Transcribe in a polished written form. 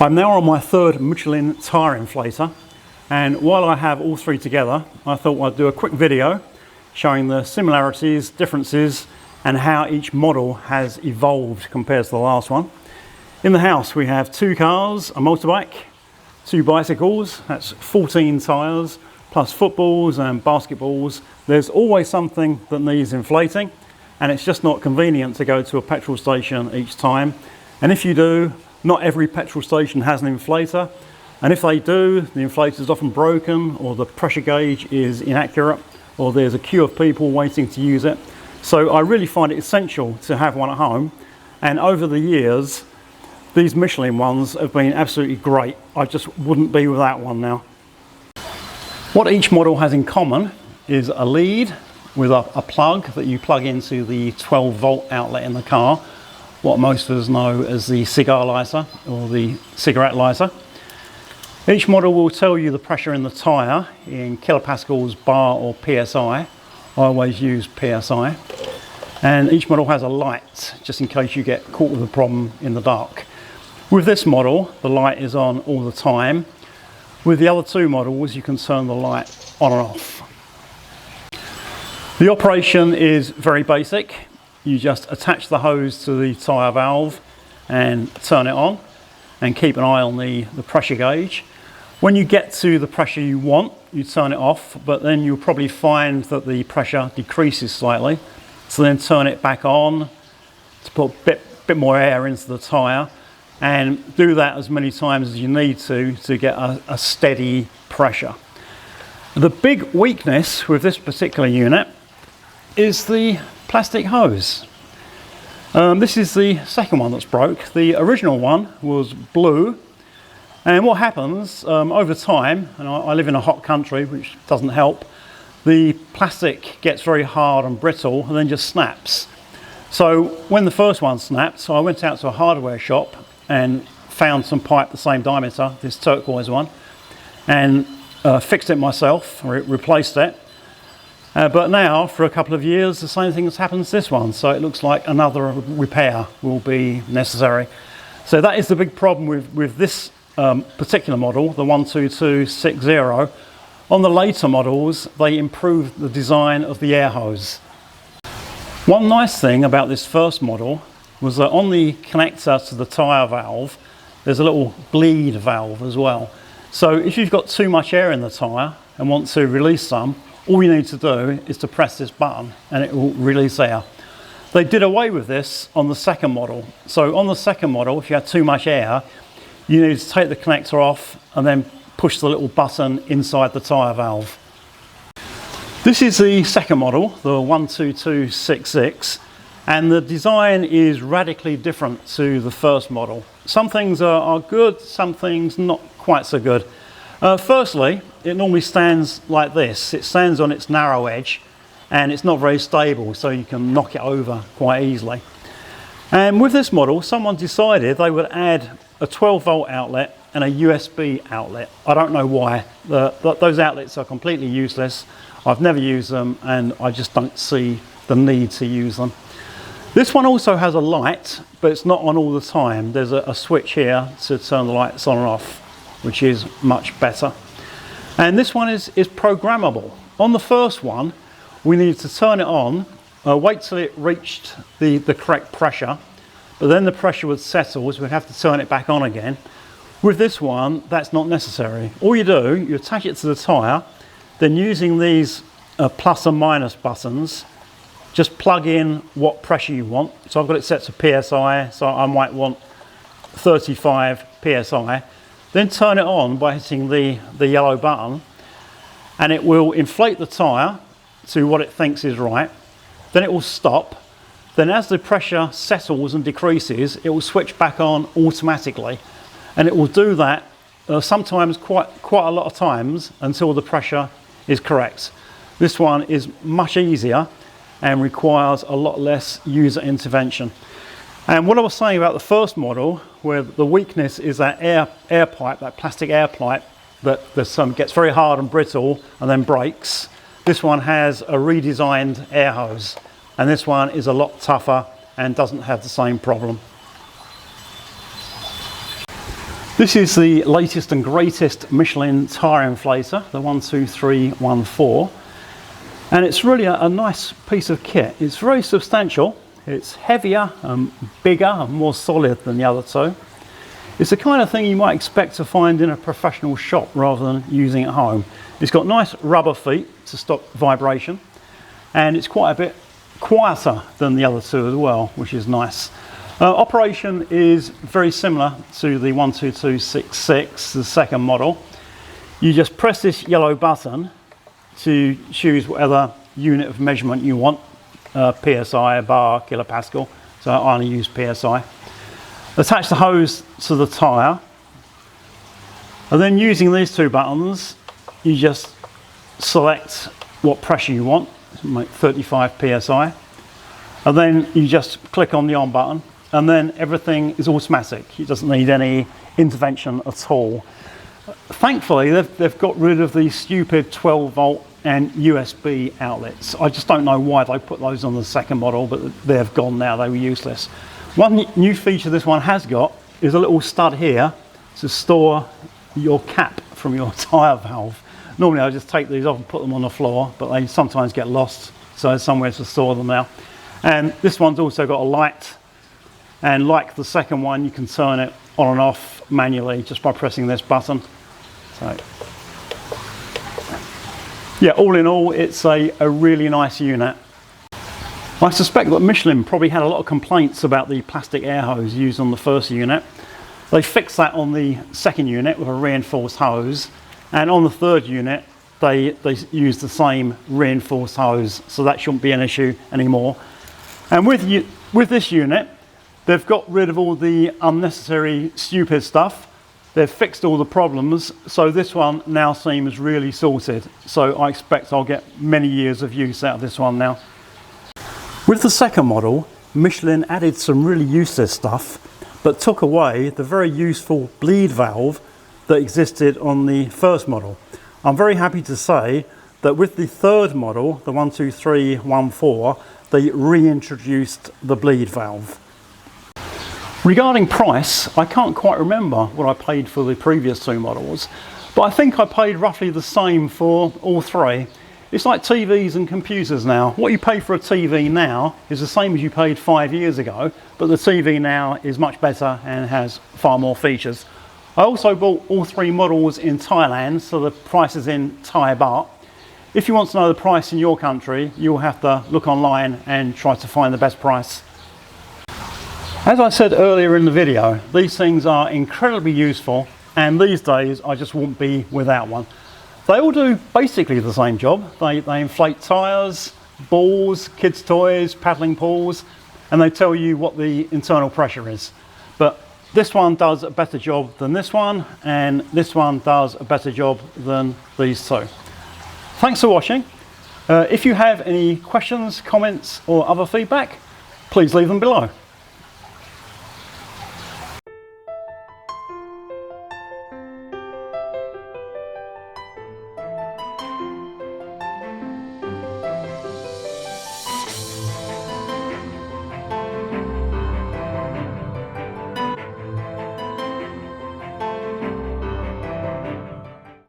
I'm now on my third Michelin tyre inflator, and while I have all three together, I thought I'd do a quick video showing the similarities, differences, and how each model has evolved compared to the last one. In the house we have two cars, a motorbike, two bicycles, that's 14 tyres, plus footballs and basketballs. There's always something that needs inflating, and it's just not convenient to go to a petrol station each time. And if you do, not every petrol station has an inflator, and if they do, the inflator is often broken, or the pressure gauge is inaccurate, or there's a queue of people waiting to use it. So I really find it essential to have one at home, and over the years these Michelin ones have been absolutely great. I just wouldn't be without one now. What each model has in common is a lead with a plug that you plug into the 12-volt outlet in the car, what most of us know as the cigar lighter or the cigarette lighter. Each model will tell you the pressure in the tyre in kilopascals, bar or PSI. I always use PSI. And each model has a light, just in case you get caught with a problem in the dark. With this model, the light is on all the time. With the other two models, you can turn the light on and off. The operation is very basic. You just attach the hose to the tyre valve and turn it on, and keep an eye on the pressure gauge. When you get to the pressure you want, you turn it off, but then you'll probably find that the pressure decreases slightly. So then turn it back on to put a bit more air into the tyre, and do that as many times as you need to get a steady pressure. The big weakness with this particular unit is the plastic hose. This is the second one that's broke. The original one was blue, and what happens over time, and I live in a hot country which doesn't help, the plastic gets very hard and brittle and then just snaps. So when the first one snapped, I went out to a hardware shop and found some pipe the same diameter, this turquoise one, and fixed it myself, replaced it. But now, for a couple of years, the same thing has happened to this one, so it looks like another repair will be necessary. So that is the big problem with this particular model, the 12260. On the later models, they improved the design of the air hose. One nice thing about this first model was that on the connector to the tyre valve, there's a little bleed valve as well. So if you've got too much air in the tyre and want to release some, all you need to do is to press this button and it will release air. They did away with this on the second model. So on the second model, if you had too much air, you need to take the connector off and then push the little button inside the tyre valve. This is the second model, the 12266, and the design is radically different to the first model. Some things are good, some things not quite so good. Firstly, it normally stands like this. It stands on its narrow edge, and it's not very stable, so you can knock it over quite easily. And with this model, someone decided they would add a 12-volt outlet and a USB outlet. I don't know why. Those outlets are completely useless. I've never used them, and I just don't see the need to use them. This one also has a light, but it's not on all the time. There's a switch here to turn the lights on and off, which is much better. And this one is programmable. On the first one, we needed to turn it on, wait till it reached the correct pressure, but then the pressure would settle, so we'd have to turn it back on again. With this one, that's not necessary. All you do, you attach it to the tyre, then using these plus and minus buttons, just plug in what pressure you want. So I've got it set to PSI, so I might want 35 PSI. Then turn it on by hitting the yellow button, and it will inflate the tyre to what it thinks is right. Then it will stop. Then as the pressure settles and decreases, it will switch back on automatically. And it will do that sometimes quite a lot of times until the pressure is correct. This one is much easier and requires a lot less user intervention. And what I was saying about the first model, where the weakness is that air pipe, that plastic air pipe that gets very hard and brittle and then breaks, this one has a redesigned air hose, and this one is a lot tougher and doesn't have the same problem. This is the latest and greatest Michelin tyre inflator, the 12314, and it's really a nice piece of kit. It's very substantial, it's heavier and bigger and more solid than the other two. It's the kind of thing you might expect to find in a professional shop rather than using at home. It's got nice rubber feet to stop vibration, and it's quite a bit quieter than the other two as well, which is nice. Operation is very similar to the 12266, the second model. You just press this yellow button to choose whatever unit of measurement you want, PSI, bar, kilopascal, so I only use PSI. Attach the hose to the tyre, and then using these two buttons, you just select what pressure you want, like 35 PSI, and then you just click on the on button, and then everything is automatic. It doesn't need any intervention at all. Thankfully, they've got rid of these stupid 12 volt and USB outlets. I just don't know why they put those on the second model, but they've gone now, they were useless. One new feature this one has got is a little stud here to store your cap from your tyre valve. Normally I just take these off and put them on the floor, but they sometimes get lost, so there's somewhere to store them now. And this one's also got a light, and like the second one, you can turn it on and off manually just by pressing this button. So, yeah, all in all, it's a really nice unit. I suspect that Michelin probably had a lot of complaints about the plastic air hose used on the first unit. They fixed that on the second unit with a reinforced hose, and on the third unit, they used the same reinforced hose, so that shouldn't be an issue anymore. And with this unit, they've got rid of all the unnecessary stupid stuff. They've fixed all the problems, so this one now seems really sorted. So I expect I'll get many years of use out of this one now. With the second model, Michelin added some really useless stuff, but took away the very useful bleed valve that existed on the first model. I'm very happy to say that with the third model, the 12314, they reintroduced the bleed valve. Regarding price, I can't quite remember what I paid for the previous two models, but I think I paid roughly the same for all three. It's like TVs and computers now. What you pay for a TV now is the same as you paid 5 years ago, but the TV now is much better and has far more features. I also bought all three models in Thailand, so the price is in Thai baht. If you want to know the price in your country, you'll have to look online and try to find the best price. As I said earlier in the video, these things are incredibly useful, and these days I just wouldn't be without one. They all do basically the same job. They inflate tyres, balls, kids' toys, paddling pools, and they tell you what the internal pressure is. But this one does a better job than this one, and this one does a better job than these two. Thanks for watching. If you have any questions, comments, or other feedback, please leave them below.